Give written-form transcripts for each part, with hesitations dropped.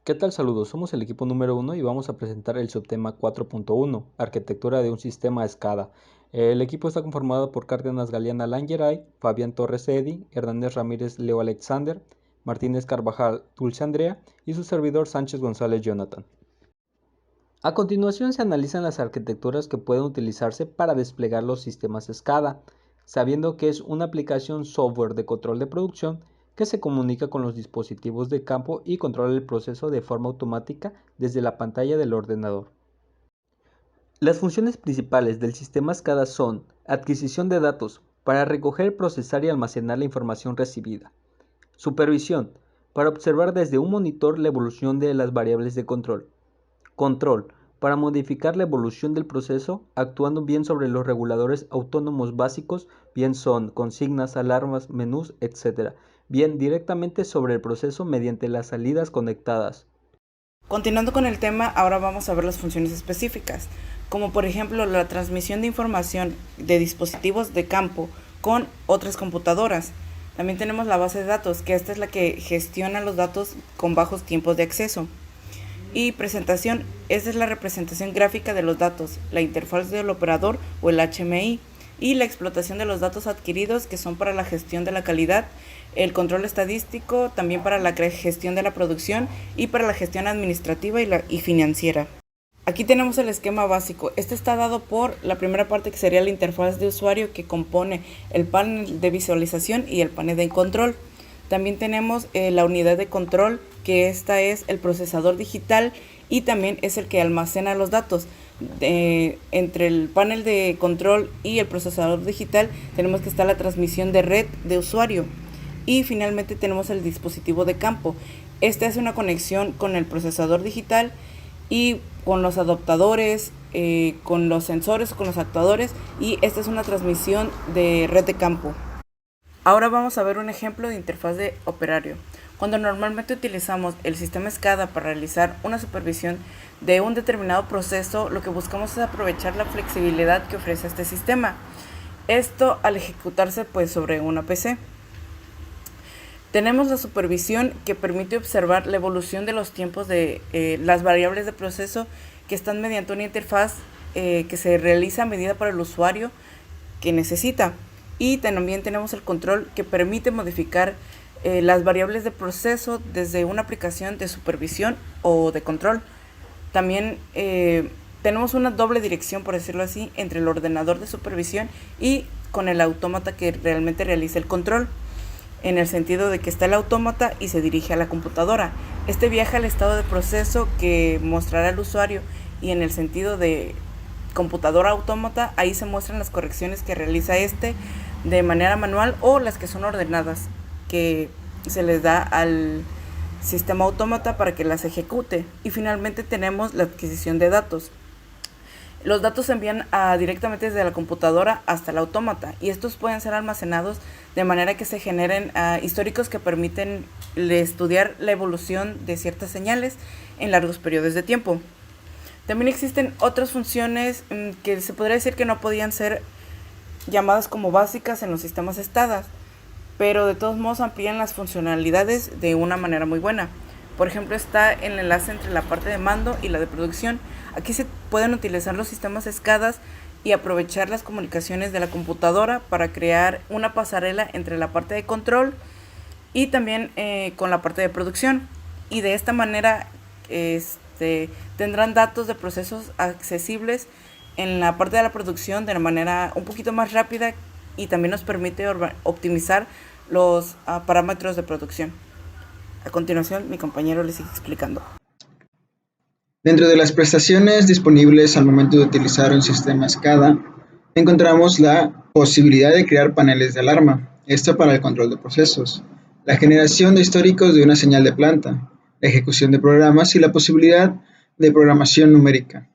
¿Qué tal? Saludos, somos el equipo número 1 y vamos a presentar el subtema 4.1, Arquitectura de un sistema SCADA. El equipo está conformado por Cárdenas Galeana Langeray, Fabián Torres Eddy, Hernández Ramírez Leo Alexander, Martínez Carvajal Dulce Andrea y su servidor Sánchez González Jonathan. A continuación se analizan las arquitecturas que pueden utilizarse para desplegar los sistemas SCADA, sabiendo que es una aplicación software de control de producción que se comunica con los dispositivos de campo y controla el proceso de forma automática desde la pantalla del ordenador. Las funciones principales del sistema SCADA son adquisición de datos para recoger, procesar y almacenar la información recibida, supervisión para observar desde un monitor la evolución de las variables de control, control para modificar la evolución del proceso actuando bien sobre los reguladores autónomos básicos, bien son consignas, alarmas, menús, etc. Bien directamente sobre el proceso mediante las salidas conectadas. Continuando con el tema, ahora vamos a ver las funciones específicas, como por ejemplo la transmisión de información de dispositivos de campo con otras computadoras. También tenemos la base de datos, que esta es la que gestiona los datos con bajos tiempos de acceso. Y presentación, esta es la representación gráfica de los datos, la interfaz del operador o el HMI, y la explotación de los datos adquiridos, que son para la gestión de la calidad, el control estadístico, también para la gestión de la producción y para la gestión administrativa y financiera. Aquí tenemos el esquema básico. Este está dado por la primera parte, que sería la interfaz de usuario, que compone el panel de visualización y el panel de control. También tenemos la unidad de control, que esta es el procesador digital y también es el que almacena los datos. Entre el panel de control y el procesador digital tenemos que está la transmisión de red de usuario. Y finalmente tenemos el dispositivo de campo. Este hace una conexión con el procesador digital y con los adaptadores, con los sensores, con los actuadores, y esta es una transmisión de red de campo. Ahora vamos a ver un ejemplo de interfaz de operario. Cuando normalmente utilizamos el sistema SCADA para realizar una supervisión de un determinado proceso, lo que buscamos es aprovechar la flexibilidad que ofrece este sistema. Esto al ejecutarse sobre una PC. Tenemos la supervisión, que permite observar la evolución de los tiempos de las variables de proceso, que están mediante una interfaz que se realiza a medida para el usuario que necesita. Y también tenemos el control, que permite modificar las variables de proceso desde una aplicación de supervisión o de control. También tenemos una doble dirección, por decirlo así, entre el ordenador de supervisión y con el autómata que realmente realiza el control, en el sentido de que está el autómata y se dirige a la computadora. Este viaja al estado de proceso que mostrará el usuario, y en el sentido de computadora autómata, ahí se muestran las correcciones que realiza de manera manual o las que son ordenadas, que se les da al sistema autómata para que las ejecute. Y finalmente tenemos la adquisición de datos. Los datos se envían directamente desde la computadora hasta el autómata, y estos pueden ser almacenados de manera que se generen históricos que permiten estudiar la evolución de ciertas señales en largos periodos de tiempo. También existen otras funciones que se podría decir que no podían ser llamadas como básicas en los sistemas SCADA, pero de todos modos amplían las funcionalidades de una manera muy buena. Por ejemplo, está el enlace entre la parte de mando y la de producción. Aquí se pueden utilizar los sistemas SCADA y aprovechar las comunicaciones de la computadora para crear una pasarela entre la parte de control y también con la parte de producción. Y de esta manera tendrán datos de procesos accesibles en la parte de la producción de una manera un poquito más rápida, y también nos permite optimizar los parámetros de producción. A continuación, mi compañero le sigue explicando. Dentro de las prestaciones disponibles al momento de utilizar un sistema SCADA, encontramos la posibilidad de crear paneles de alarma, esto para el control de procesos, la generación de históricos de una señal de planta, la ejecución de programas y la posibilidad de programación numérica.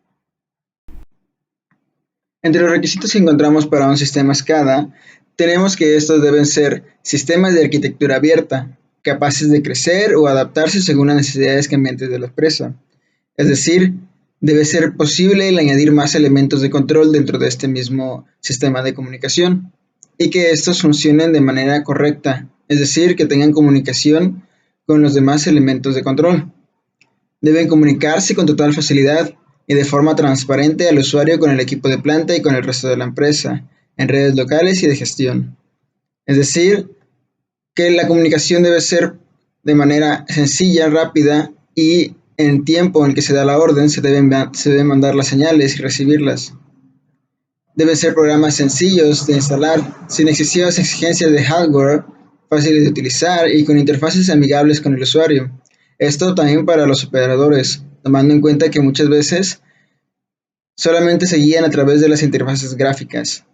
Entre los requisitos que encontramos para un sistema SCADA, tenemos que estos deben ser sistemas de arquitectura abierta, capaces de crecer o adaptarse según las necesidades cambiantes de la empresa. Es decir, debe ser posible el añadir más elementos de control dentro de este mismo sistema de comunicación, y que estos funcionen de manera correcta es decir, que tengan comunicación con los demás elementos de control. Deben comunicarse con total facilidad y de forma transparente al usuario con el equipo de planta y con el resto de la empresa, en redes locales y de gestión. Es decir, que la comunicación debe ser de manera sencilla, rápida y en tiempo en el que se da la orden se deben mandar las señales y recibirlas. Deben ser programas sencillos de instalar, sin excesivas exigencias de hardware, fáciles de utilizar y con interfaces amigables con el usuario. Esto también para los operadores, tomando en cuenta que muchas veces solamente se guían a través de las interfaces gráficas.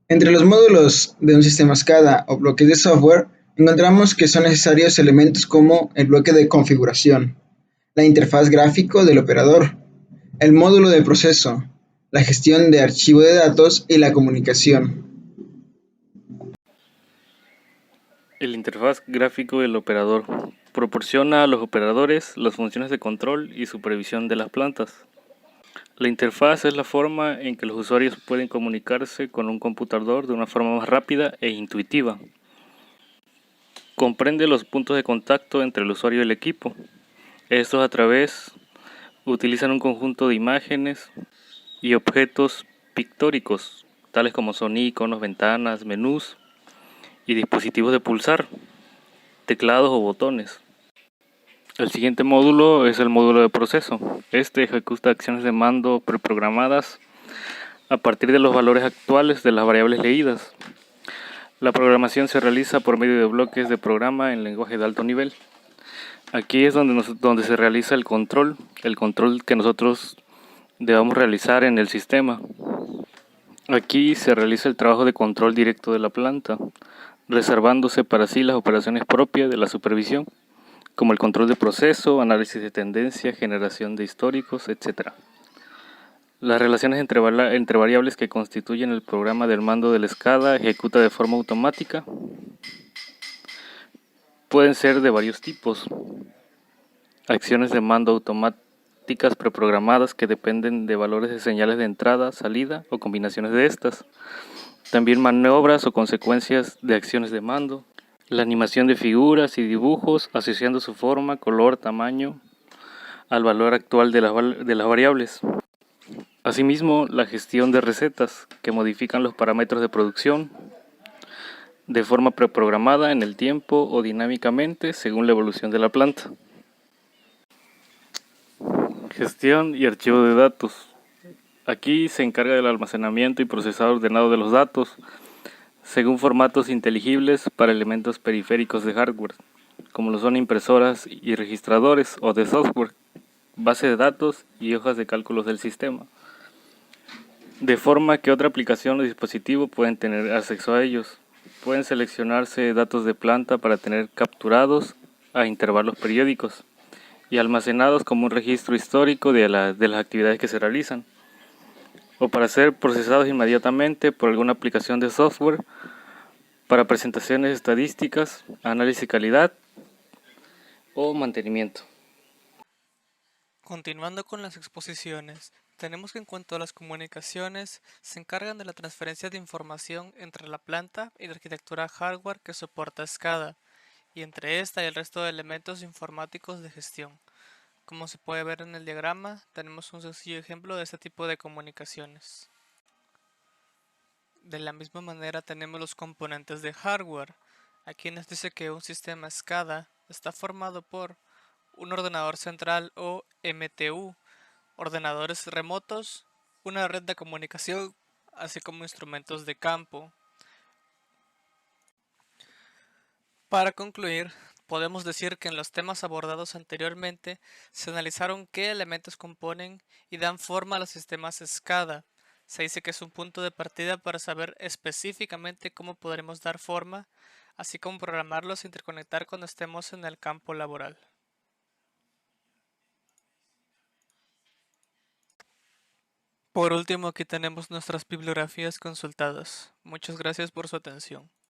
Entre los módulos de un sistema SCADA o bloques de software, encontramos que son necesarios elementos como el bloque de configuración, la interfaz gráfico del operador, el módulo de proceso, la gestión de archivo de datos y la comunicación. El interfaz gráfico del operador proporciona a los operadores las funciones de control y supervisión de las plantas. La interfaz es la forma en que los usuarios pueden comunicarse con un computador de una forma más rápida e intuitiva. Comprende los puntos de contacto entre el usuario y el equipo. Estos utilizan un conjunto de imágenes y objetos pictóricos, tales como son iconos, ventanas, menús y dispositivos de pulsar, teclados o botones. El siguiente módulo es el módulo de proceso. Este ejecuta acciones de mando preprogramadas a partir de los valores actuales de las variables leídas. La programación se realiza por medio de bloques de programa en lenguaje de alto nivel. Aquí es donde se realiza el control que nosotros debamos realizar en el sistema. Aquí se realiza el trabajo de control directo de la planta, reservándose para sí las operaciones propias de la supervisión, como el control de proceso, análisis de tendencia, generación de históricos, etc. Las relaciones entre variables que constituyen el programa del mando del SCADA ejecuta de forma automática. Pueden ser de varios tipos. Acciones de mando automáticas preprogramadas que dependen de valores de señales de entrada, salida o combinaciones de estas. También maniobras o consecuencias de acciones de mando. La animación de figuras y dibujos asociando su forma, color, tamaño al valor actual de las variables. Asimismo, la gestión de recetas que modifican los parámetros de producción de forma preprogramada en el tiempo o dinámicamente según la evolución de la planta. Gestión y archivo de datos. Aquí se encarga del almacenamiento y procesado ordenado de los datos según formatos inteligibles para elementos periféricos de hardware, como lo son impresoras y registradores o de software, base de datos y hojas de cálculos del sistema, de forma que otra aplicación o dispositivo pueden tener acceso a ellos. Pueden seleccionarse datos de planta para tener capturados a intervalos periódicos y almacenados como un registro histórico de las actividades que se realizan, o para ser procesados inmediatamente por alguna aplicación de software para presentaciones estadísticas, análisis de calidad o mantenimiento. Continuando con las exposiciones, tenemos que en cuanto a las comunicaciones, se encargan de la transferencia de información entre la planta y la arquitectura hardware que soporta SCADA, y entre esta y el resto de elementos informáticos de gestión. Como se puede ver en el diagrama, tenemos un sencillo ejemplo de este tipo de comunicaciones. De la misma manera tenemos los componentes de hardware. Aquí nos dice que un sistema SCADA está formado por un ordenador central o MTU, ordenadores remotos, una red de comunicación, así como instrumentos de campo. Para concluir, podemos decir que en los temas abordados anteriormente se analizaron qué elementos componen y dan forma a los sistemas SCADA. Se dice que es un punto de partida para saber específicamente cómo podremos dar forma, así como programarlos e interconectar cuando estemos en el campo laboral. Por último, aquí tenemos nuestras bibliografías consultadas. Muchas gracias por su atención.